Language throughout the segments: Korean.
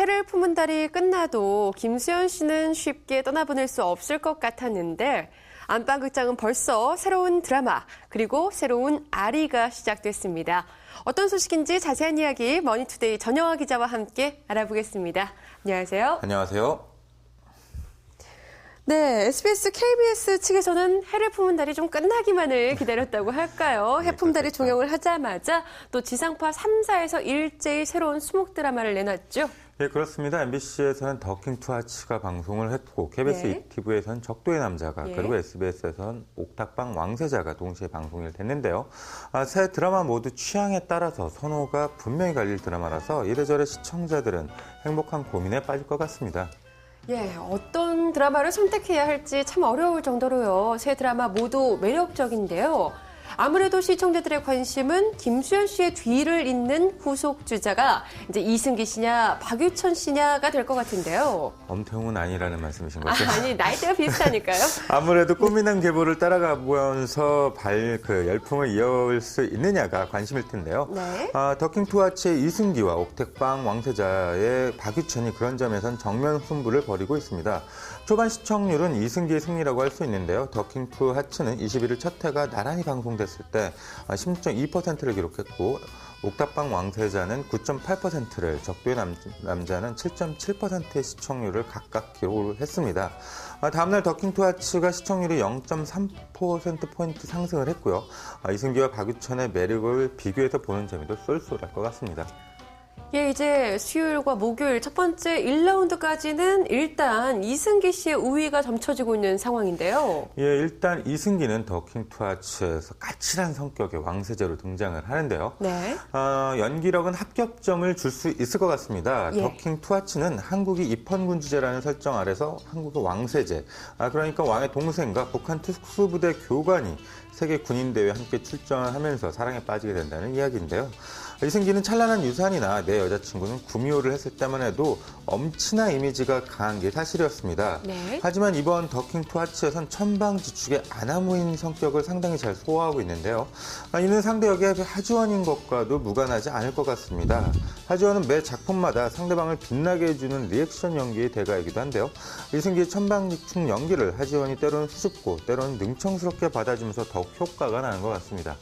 해를 품은 달이 끝나도 김수현 씨는 쉽게 떠나보낼 수 없을 것 같았는데 안방극장은 벌써 새로운 드라마 그리고 새로운 아리가 시작됐습니다. 어떤 소식인지 자세한 이야기 머니투데이 전영화 기자와 함께 알아보겠습니다. 안녕하세요. 안녕하세요. 네, SBS, KBS 측에서는 해를 품은 달이 좀 끝나기만을 기다렸다고 할까요? 해품달이 종영을 하자마자 또 지상파 3사에서 일제히 새로운 수목 드라마를 내놨죠. 네, 그렇습니다. MBC에서는 더킹 투 하츠가 방송을 했고 KBS 네. ETV에서는 적도의 남자가 네. 그리고 SBS에서는 옥탑방 왕세자가 동시에 방송이 됐는데요. 새 드라마 모두 취향에 따라서 선호가 분명히 갈릴 드라마라서 이래저래 시청자들은 행복한 고민에 빠질 것 같습니다. 예, 어떤 드라마를 선택해야 할지 참 어려울 정도로요. 세 드라마 모두 매력적인데요. 아무래도 시청자들의 관심은 김수현 씨의 뒤를 잇는 후속 주자가 이제 이승기 씨냐 박유천 씨냐가 될 것 같은데요. 엄태웅은 아니라는 말씀이신 거죠? 아니, 나이대가 비슷하니까요. 아무래도 꽃미남 계보를 따라가면서 열풍을 이어올 수 있느냐가 관심일 텐데요. 네. 더킹 투 하츠의 이승기와 옥택방 왕세자의 박유천이 그런 점에선 정면 승부를 벌이고 있습니다. 초반 시청률은 이승기의 승리라고 할 수 있는데요. 더킹 투 하츠는 21일 첫 회가 나란히 방송됐을 때 16.2%를 기록했고 옥탑방 왕세자는 9.8%를, 적도의 남자는 7.7%의 시청률을 각각 기록을 했습니다. 다음날 더킹 투 하츠가 시청률이 0.3%포인트 상승을 했고요. 이승기와 박유천의 매력을 비교해서 보는 재미도 쏠쏠할 것 같습니다. 예, 이제 수요일과 목요일 첫 번째 1라운드까지는 일단 이승기 씨의 우위가 점쳐지고 있는 상황인데요. 예, 일단 이승기는 더킹 투 하츠에서 까칠한 성격의 왕세자로 등장을 하는데요. 네. 연기력은 합격점을 줄 수 있을 것 같습니다. 예. 더킹 투 하츠는 한국이 입헌군 주제라는 설정 아래서 한국의 왕세제, 그러니까 왕의 동생과 북한 특수부대 교관이 세계 군인대회에 함께 출전을 하면서 사랑에 빠지게 된다는 이야기인데요. 이승기는 찬란한 유산이나 내 여자친구는 구미호를 했을 때만 해도 엄친아 이미지가 강한 게 사실이었습니다. 네. 하지만 이번 더킹 투 하츠에선 천방지축의 아나무인 성격을 상당히 잘 소화하고 있는데요. 이는 상대 역의 하지원인 것과도 무관하지 않을 것 같습니다. 하지원은 매 작품마다 상대방을 빛나게 해주는 리액션 연기의 대가이기도 한데요. 이승기의 천방지축 연기를 하지원이 때로는 수줍고 때로는 능청스럽게 받아주면서 더욱 효과가 나는 것 같습니다.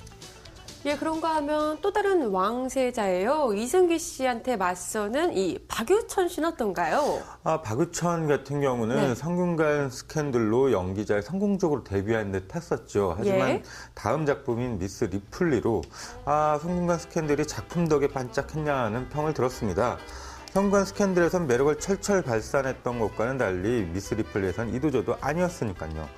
예, 그런가 하면 또 다른 왕세자예요. 이승기 씨한테 맞서는 이 박유천 씨는 어떤가요? 박유천 같은 경우는 네. 성균관 스캔들로 연기자에 성공적으로 데뷔한 듯 했었죠. 하지만 예. 다음 작품인 미스 리플리로 성균관 스캔들이 작품 덕에 반짝했냐는 평을 들었습니다. 성균관 스캔들에선 매력을 철철 발산했던 것과는 달리 미스 리플리에선 이도저도 아니었으니까요.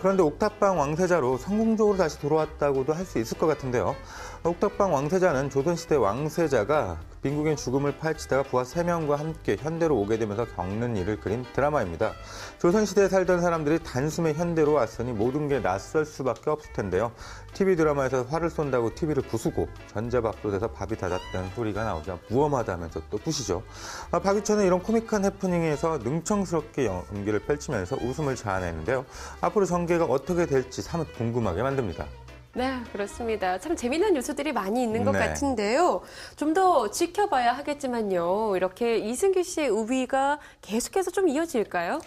그런데 옥탑방 왕세자로 성공적으로 다시 돌아왔다고도 할 수 있을 것 같은데요. 옥탑방 왕세자는 조선시대 왕세자가 빈국의 죽음을 파헤치다가 부하 3명과 함께 현대로 오게 되면서 겪는 일을 그린 드라마입니다. 조선시대에 살던 사람들이 단숨에 현대로 왔으니 모든 게 낯설 수밖에 없을 텐데요. TV 드라마에서 활을 쏜다고 TV를 부수고 전자밥솥에서 밥이 닫았다는 소리가 나오자 무엄하다 하면서 또 부시죠. 박유천은 이런 코믹한 해프닝에서 능청스럽게 연기를 펼치면서 웃음을 자아내는데요. 앞으로 전개가 어떻게 될지 사뭇 궁금하게 만듭니다. 네, 그렇습니다. 참 재미난 요소들이 많이 있는 것 네. 같은데요. 좀 더 지켜봐야 하겠지만요. 이렇게 이승기 씨의 우위가 계속해서 좀 이어질까요?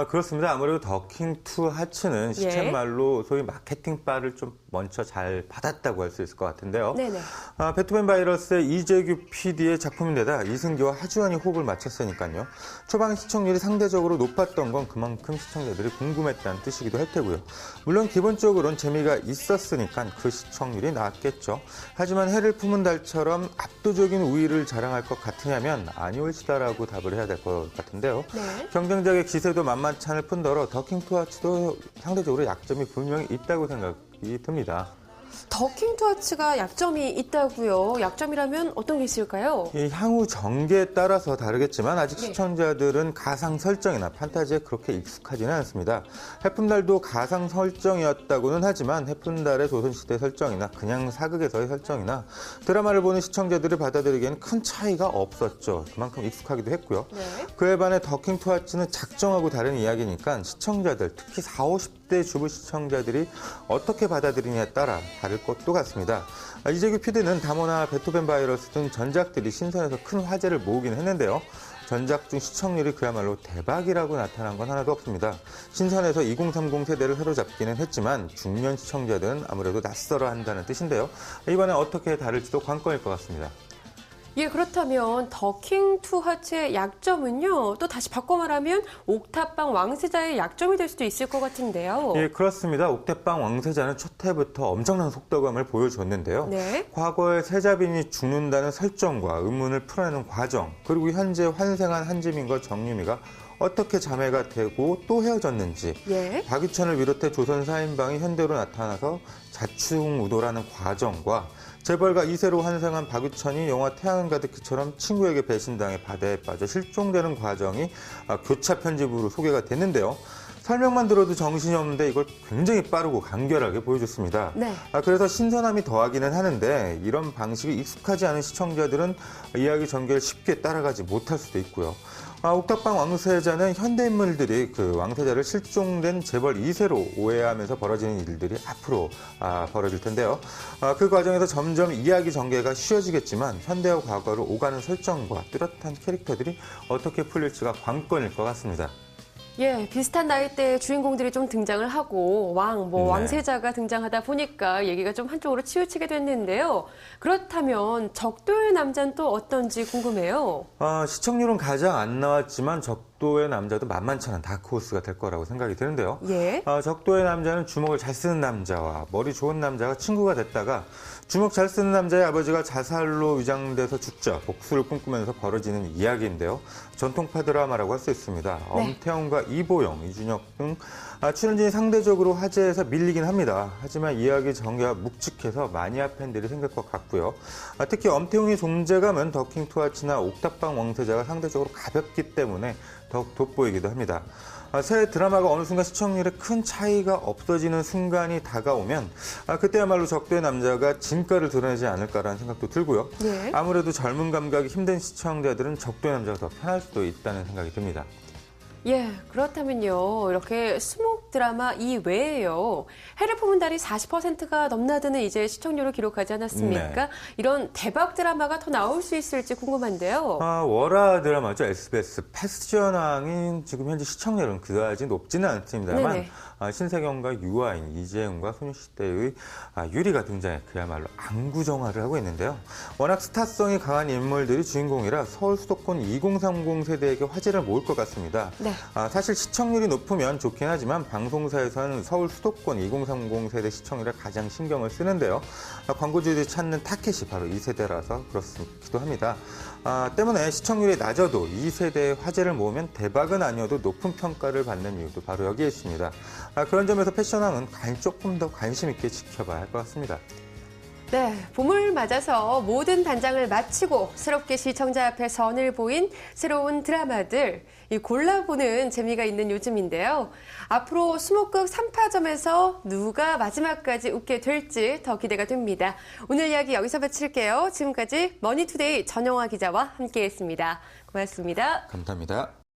그렇습니다. 아무래도 더킹 투 하츠는 시쳇말로 소위 마케팅 바를 좀 먼저 잘 받았다고 할 수 있을 것 같은데요. 네네. 배트맨 바이러스의 이재규 PD의 작품인데다 이승기와 하지원이 호흡을 맞췄으니까요. 초반 시청률이 상대적으로 높았던 건 그만큼 시청자들이 궁금했다는 뜻이기도 할 테고요. 물론 기본적으로는 재미가 있었으니까 그 시청률이 나았겠죠. 하지만 해를 품은 달처럼 압도적인 우위를 자랑할 것 같으냐면 아니올시다라고 답을 해야 될 것 같은데요. 네. 경쟁작의 기세도 만만치 않을 뿐더러 더킹 투 하츠도 상대적으로 약점이 분명히 있다고 생각이 듭니다. 더킹 투 하츠가 약점이 있다고요? 약점이라면 어떤 게 있을까요? 이 향후 전개에 따라서 다르겠지만 아직 네. 시청자들은 가상 설정이나 판타지에 그렇게 익숙하지는 않습니다. 해픈달도 가상 설정이었다고는 하지만 해픈달의 조선시대 설정이나 그냥 사극에서의 설정이나 드라마를 보는 시청자들이 받아들이기에는 큰 차이가 없었죠. 그만큼 익숙하기도 했고요. 네. 그에 반해 더킹 투 하츠는 작정하고 다른 이야기니까 시청자들, 특히 40, 50대 주부 시청자들이 어떻게 받아들이냐에 따라 다를 것도 같습니다. 이재규 PD는 다모나 베토벤 바이러스 등 전작들이 신선해서 큰 화제를 모으긴 했는데요. 전작 중 시청률이 그야말로 대박이라고 나타난 건 하나도 없습니다. 신선해서 2030 세대를 사로잡기는 했지만 중년 시청자들은 아무래도 낯설어 한다는 뜻인데요. 이번엔 어떻게 다를지도 관건일 것 같습니다. 예, 그렇다면 더킹2 하츠의 약점은요. 또 다시 바꿔 말하면 옥탑방 왕세자의 약점이 될 수도 있을 것 같은데요. 예, 그렇습니다. 옥탑방 왕세자는 첫 회부터 엄청난 속도감을 보여줬는데요. 네. 과거에 세자빈이 죽는다는 설정과 의문을 풀어내는 과정, 그리고 현재 환생한 한지민과 정유미가 어떻게 자매가 되고 또 헤어졌는지, 예. 박유천을 비롯해 조선 4인방이 현대로 나타나서 자충우돌하는 과정과 재벌가 이세로 환생한 박유천이 영화 태양은 가득히처럼 친구에게 배신당해 바다에 빠져 실종되는 과정이 교차 편집으로 소개가 됐는데요. 설명만 들어도 정신이 없는데 이걸 굉장히 빠르고 간결하게 보여줬습니다. 네. 그래서 신선함이 더하기는 하는데 이런 방식이 익숙하지 않은 시청자들은 이야기 전개를 쉽게 따라가지 못할 수도 있고요. 옥탑방 왕세자는 현대 인물들이 그 왕세자를 실종된 재벌 2세로 오해하면서 벌어지는 일들이 앞으로 벌어질 텐데요. 그 과정에서 점점 이야기 전개가 쉬워지겠지만 현대와 과거를 오가는 설정과 뚜렷한 캐릭터들이 어떻게 풀릴지가 관건일 것 같습니다. 예, 비슷한 나이대의 주인공들이 좀 등장을 하고 네. 왕세자가 등장하다 보니까 얘기가 좀 한쪽으로 치우치게 됐는데요. 그렇다면 적도의 남자는 또 어떤지 궁금해요. 시청률은 가장 안 나왔지만 적도의 남자도 만만치 않은 다크호스가 될 거라고 생각이 드는데요. 예. 적도의 남자는 주먹을 잘 쓰는 남자와 머리 좋은 남자가 친구가 됐다가 주먹 잘 쓰는 남자의 아버지가 자살로 위장돼서 죽자 복수를 꿈꾸면서 벌어지는 이야기인데요. 전통파 드라마라고 할 수 있습니다. 네. 엄태웅과 이보영, 이준혁 등 출연진이 상대적으로 화제에서 밀리긴 합니다. 하지만 이야기 전개가 묵직해서 마니아 팬들이 생길 것 같고요. 특히 엄태웅의 존재감은 더킹2 하츠나 옥탑방 왕세자가 상대적으로 가볍기 때문에 더욱 돋보이기도 합니다. 새 드라마가 어느 순간 시청률에 큰 차이가 없어지는 순간이 다가오면 그때야말로 적도의 남자가 진가를 드러내지 않을까라는 생각도 들고요. 예. 아무래도 젊은 감각이 힘든 시청자들은 적도의 남자가 더 편할 수도 있다는 생각이 듭니다. 예, 그렇다면요. 이렇게 수목 드라마 이외에요. 해를 품은 달이 40%가 넘나드는 이제 시청률을 기록하지 않았습니까? 네. 이런 대박 드라마가 더 나올 수 있을지 궁금한데요. 월화 드라마죠. SBS 패션왕인 지금 현재 시청률은 그다지 높지는 않습니다만 네네. 신세경과 유아인, 이재훈과 소녀시대의 유리가 등장해 그야말로 안구정화를 하고 있는데요. 워낙 스타성이 강한 인물들이 주인공이라 서울 수도권 2030 세대에게 화제를 모을 것 같습니다. 네. 사실 시청률이 높으면 좋긴 하지만 방송사에서는 서울 수도권 2030 세대 시청률에 가장 신경을 쓰는데요. 광고주들이 찾는 타켓이 바로 이 세대라서 그렇기도 합니다. 때문에 시청률이 낮아도 이 세대의 화제를 모으면 대박은 아니어도 높은 평가를 받는 이유도 바로 여기에 있습니다. 그런 점에서 패션왕은 조금 더 관심 있게 지켜봐야 할 것 같습니다. 네, 봄을 맞아서 모든 단장을 마치고 새롭게 시청자 앞에 선을 보인 새로운 드라마들, 이 골라보는 재미가 있는 요즘인데요. 앞으로 수목극 3파점에서 누가 마지막까지 웃게 될지 더 기대가 됩니다. 오늘 이야기 여기서 마칠게요. 지금까지 머니투데이 전영화 기자와 함께했습니다. 고맙습니다. 감사합니다.